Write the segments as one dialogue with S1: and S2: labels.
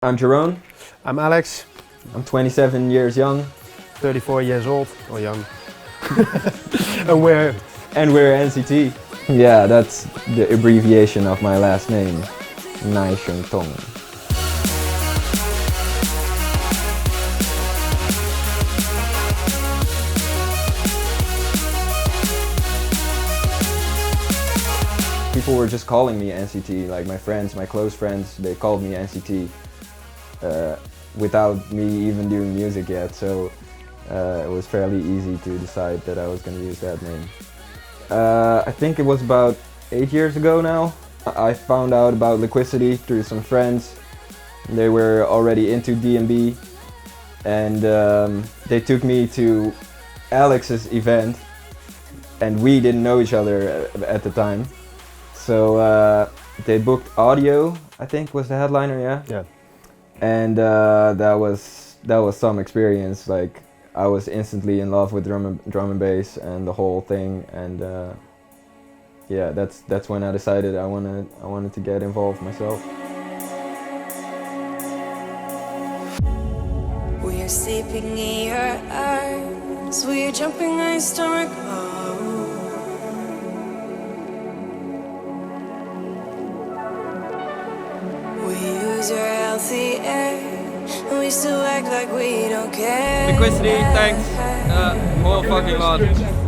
S1: I'm Jerome.
S2: I'm Alex.
S1: I'm 27 years young.
S2: 34 years old, or young. and we're
S1: NCT. Yeah, that's the abbreviation of my last name, Nai Sheng Tong. People were just calling me NCT, like my friends, my close friends, they called me NCT without me even doing music yet, so it was fairly easy to decide that I was going to use that name. I think it was about 8 years ago now. I found out about Liquicity through some friends. They were already into D&B, and they took me to Alex's event, and we didn't know each other at the time. So they booked Audio, I think was the headliner, yeah?
S2: Yeah.
S1: And that was some experience. Like, I was instantly in love with drum and bass and the whole thing, and yeah, that's when I decided I wanted to get involved myself.
S3: We are sleeping in your arms, we are jumping on your stomach. We use your healthy air, and we still act like we don't care.
S4: Liquicity, thanks a whole fucking lot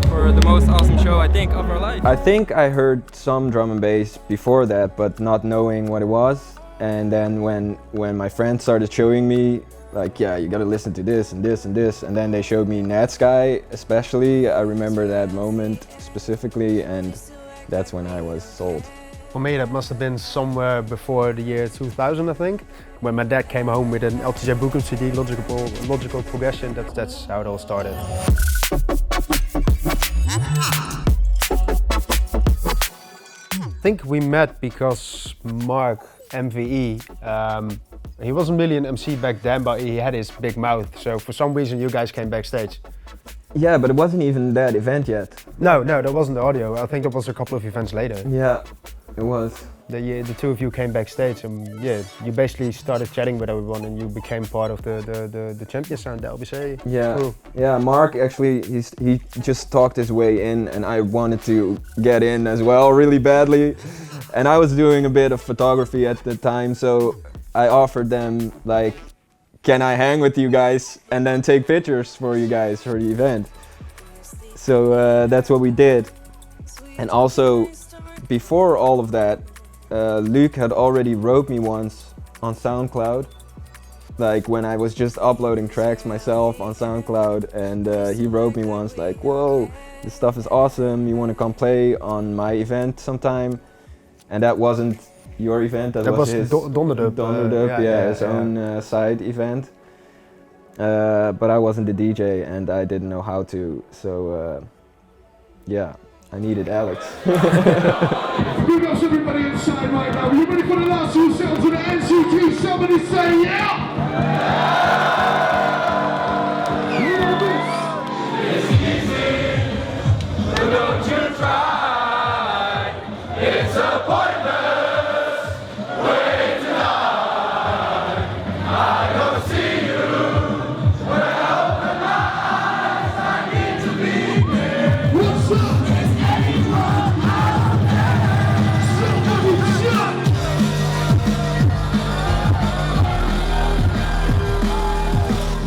S4: for the most awesome show, I think, of our life.
S1: I think I heard some drum and bass before that, but not knowing what it was. And then when my friends started showing me, like, yeah, you gotta listen to this and this and this, and then they showed me Netsky especially, I remember that moment specifically, and that's when I was sold.
S2: For me, that must have been somewhere before the year 2000, I think, when my dad came home with an LTJ Booker CD, logical progression. That's how it all started. I think we met because Mark, MVE, he wasn't really an MC back then, but he had his big mouth. So for some reason, you guys came backstage.
S1: Yeah, but it wasn't even that event yet.
S2: No, that wasn't the Audio. I think it was a couple of events later.
S1: Yeah, it was.
S2: The two of you came backstage, and yeah, you basically started chatting with everyone, and you became part of the champion sound, LBC.
S1: Yeah,
S2: cool.
S1: Yeah. Mark actually, he just talked his way in, and I wanted to get in as well, really badly. And I was doing a bit of photography at the time, so I offered them, like, can I hang with you guys and then take pictures for you guys for the event? So that's what we did. And also, before all of that, Luke had already wrote me once on SoundCloud, like when I was just uploading tracks myself on SoundCloud, and he wrote me once like, whoa, this stuff is awesome, you want to come play on my event sometime? And that wasn't your event, that was his
S2: Donderdup,
S1: his own side event. But I wasn't the DJ and I didn't know how to, so yeah, I needed Alex.
S5: Big ups everybody inside right now. Are you ready for the last two sounds of the NCT? Somebody say yeah!
S4: Don't you try, it's a pointless way tonight. I don't see you when I open my eyes. I need to be there.
S5: What's up?
S4: Is anyone out
S5: Somebody shout!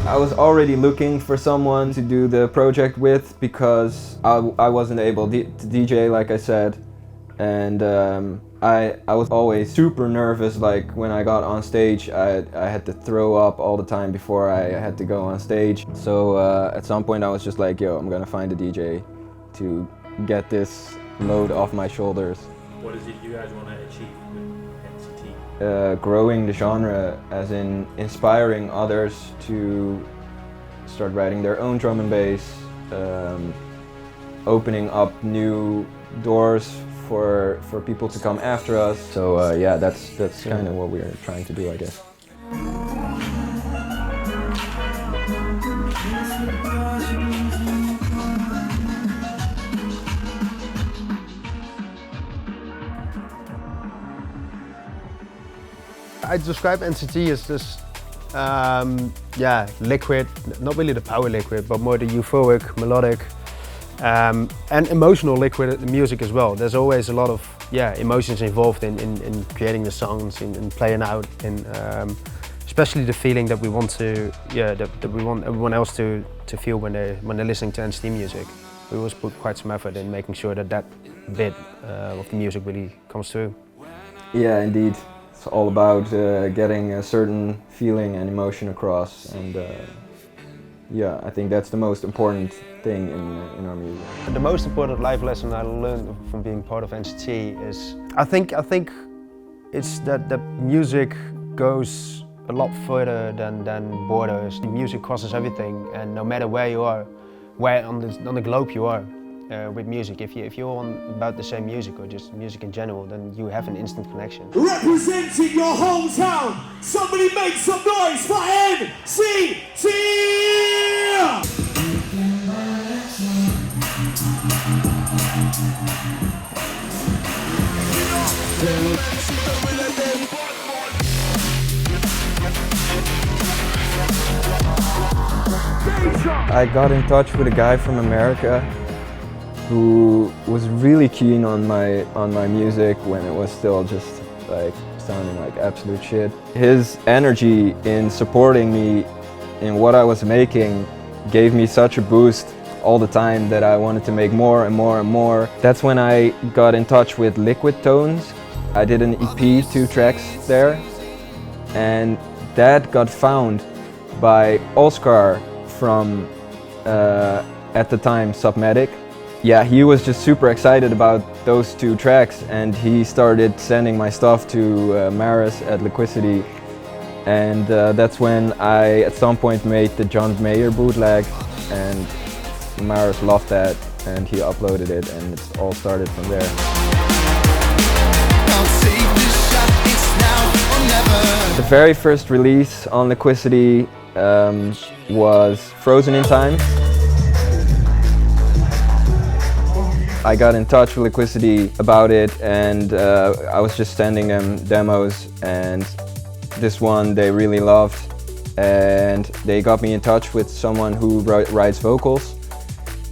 S1: I was already looking for someone to do the project with because I wasn't able to DJ, like I said, and I was always super nervous. Like when I got on stage, I had to throw up all the time before I had to go on stage. So at some point I was just like, yo, I'm gonna find a DJ to get this load off my shoulders.
S6: What is it you guys want to achieve with NCT?
S1: Growing the genre, as in inspiring others to start writing their own drum and bass, opening up new doors for people to come after us. So yeah, that's kind of what we're trying to do, I guess.
S2: I I describe NCT as this, liquid, not really the power liquid, but more the euphoric, melodic, and emotional liquid music as well. There's always a lot of emotions involved in creating the songs, in playing out, in especially the feeling that we want to, that we want everyone else to feel when they're listening to NCT music. We always put quite some effort in making sure that bit of the music really comes through.
S1: Yeah, indeed. It's all about getting a certain feeling and emotion across, and I think that's the most important thing in our music.
S2: The most important life lesson I learned from being part of NCT is, I think it's that the music goes a lot further than borders. The music crosses everything, and no matter where you are, where on the globe you are with music, if you're on about the same music or just music in general, then you have an instant connection.
S5: Representing your hometown, somebody make some noise for NCT!
S1: I got in touch with a guy from America who was really keen on my music when it was still just like sounding like absolute shit. His energy in supporting me in what I was making gave me such a boost all the time that I wanted to make more and more and more. That's when I got in touch with Liquid Tones. I did an EP, 2 tracks there, and that got found by Oscar from, at the time, Submatic. Yeah, he was just super excited about those 2 tracks, and he started sending my stuff to Maris at Liquicity. And that's when I, at some point, made the John Mayer bootleg, and Maris loved that, and he uploaded it, and it all started from there. The very first release on Liquicity was Frozen in Time. I got in touch with Liquicity about it, and I was just sending them demos, and this one they really loved, and they got me in touch with someone who writes vocals,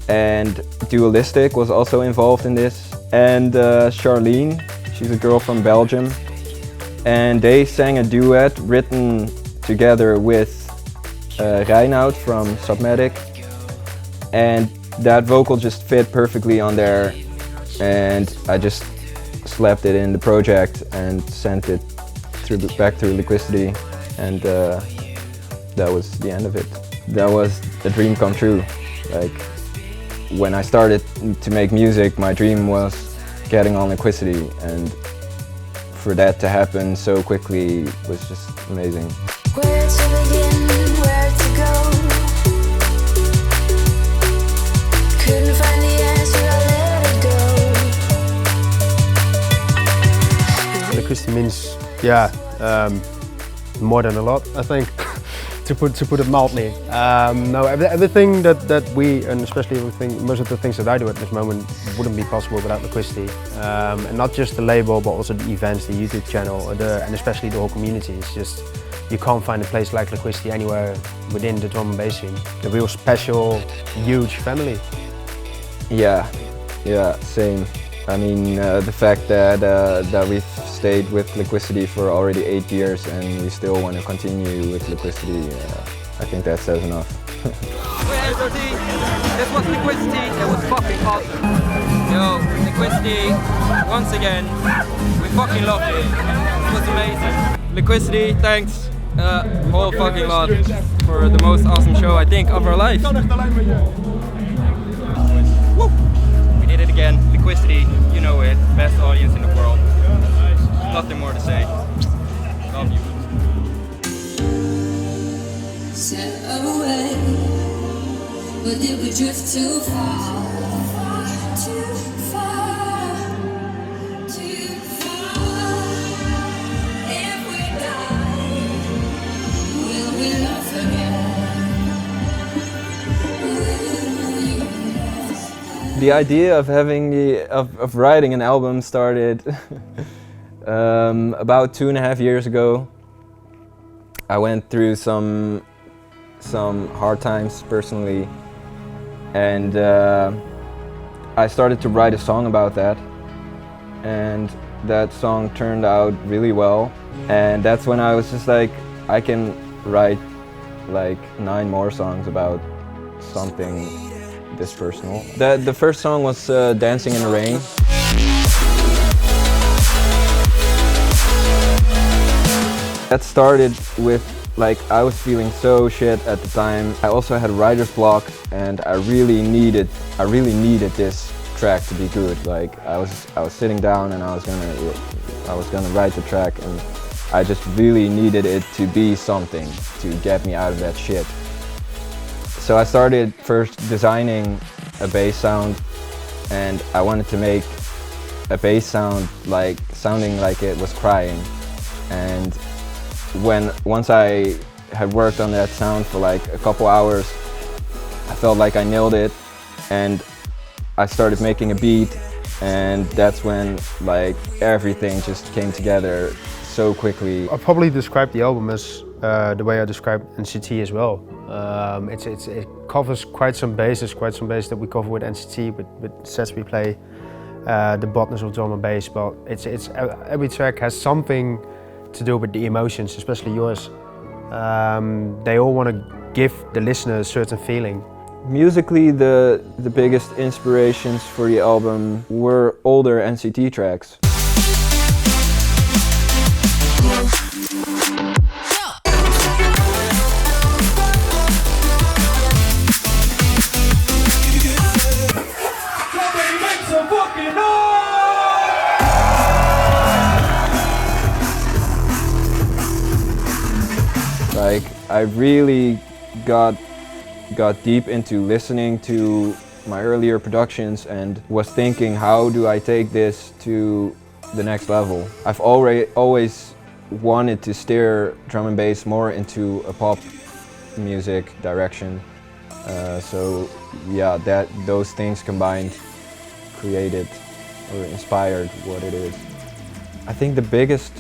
S1: and Dualistic was also involved in this, and Charlene, she's a girl from Belgium, and they sang a duet written together with Reinoud from Submatic, and that vocal just fit perfectly on there, and I just slapped it in the project and sent it back through Liquicity, and that was the end of it. That was a dream come true. Like, when I started to make music, my dream was getting on Liquicity, and for that to happen so quickly was just amazing.
S3: Where to begin, where to go? Couldn't find the answer, I let it go.
S2: Liquicity means, more than a lot, I think, to put it mildly. No, everything that we, and especially most of the things that I do at this moment, wouldn't be possible without Liquicity. And not just the label, but also the events, the YouTube channel, and especially the whole community. It's just, you can't find a place like Liquicity anywhere within the drum and bass scene. A real special, huge family.
S1: Yeah, same. I mean, the fact that we've stayed with Liquicity for already 8 years and we still want to continue with Liquicity, I think that says enough.
S7: We're NCT, this was Liquicity, it was fucking awesome. Yo, Liquicity, once again, we fucking loved it. It was amazing. Liquicity, thanks a whole fucking lot for the most awesome show, I think, of our life. Woo! We did it again, Liquicity, you know it, best audience in the world. Nothing more to say. Love you.
S3: Set away, but did we drift too far? Too far, too far. If we die, will we love again?
S1: The idea of of writing an album started about 2.5 years ago. I went through some hard times personally, and I started to write a song about that, and that song turned out really well, and that's when I was just like, I can write like 9 more songs about something this personal. The first song was Dancing in the Rain. That started with, like, I was feeling so shit at the time. I also had writer's block, and I really needed this track to be good. Like, I was sitting down and I was gonna write the track, and I just really needed it to be something to get me out of that shit. So I started first designing a bass sound, and I wanted to make a bass sound like sounding like it was crying. And once I had worked on that sound for like a couple hours, I felt like I nailed it, and I started making a beat, and that's when like everything just came together so quickly.
S2: I'll probably describe the album as the way I describe NCT as well. It covers quite some bases that we cover with NCT, with sets we play, the botness of drum and bass, but every track has something to do with the emotions, especially yours. They all want to give the listener a certain feeling.
S1: Musically, the biggest inspirations for the album were older NCT tracks. Like, I really got deep into listening to my earlier productions and was thinking, how do I take this to the next level? I've always wanted to steer drum and bass more into a pop music direction. So yeah, those things combined created or inspired what it is. I think the biggest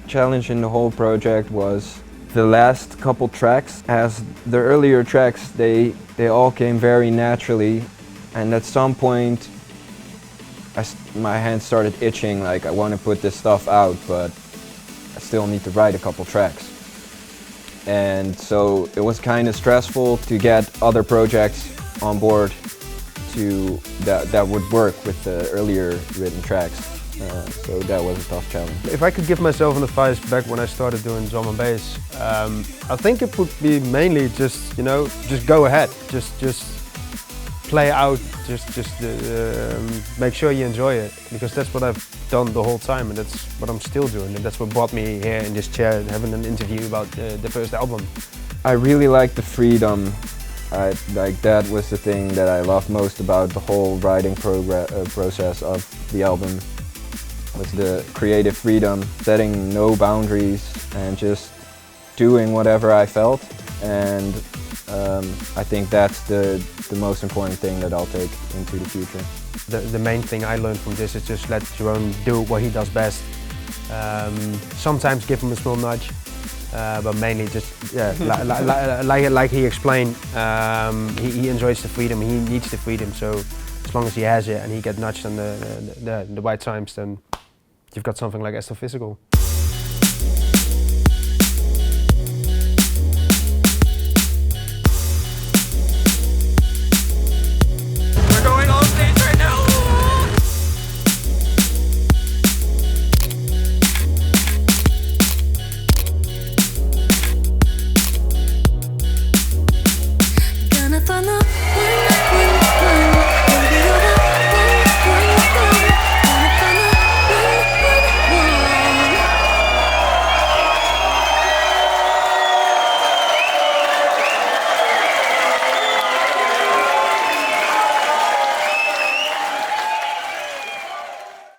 S1: challenge in the whole project was the last couple tracks. As the earlier tracks, they all came very naturally, and at some point my hands started itching, like I want to put this stuff out, but I still need to write a couple tracks. And so it was kind of stressful to get other projects on board that would work with the earlier written tracks. So that was a tough challenge.
S2: If I could give myself an advice back when I started doing drum and bass, I think it would be mainly just, just go ahead, just play out, just make sure you enjoy it, because that's what I've done the whole time, and that's what I'm still doing, and that's what brought me here in this chair having an interview about the first album.
S1: I really like the freedom. That was the thing that I loved most about the whole writing process of the album. Was the creative freedom, setting no boundaries and just doing whatever I felt, and I think that's the most important thing that I'll take into the future.
S2: The main thing I learned from this is just let Jerome do what he does best. Sometimes give him a small nudge, but mainly just like he explained, he enjoys the freedom, he needs the freedom, so as long as he has it and he gets nudged on the right times, then you've got something like Astrophysical.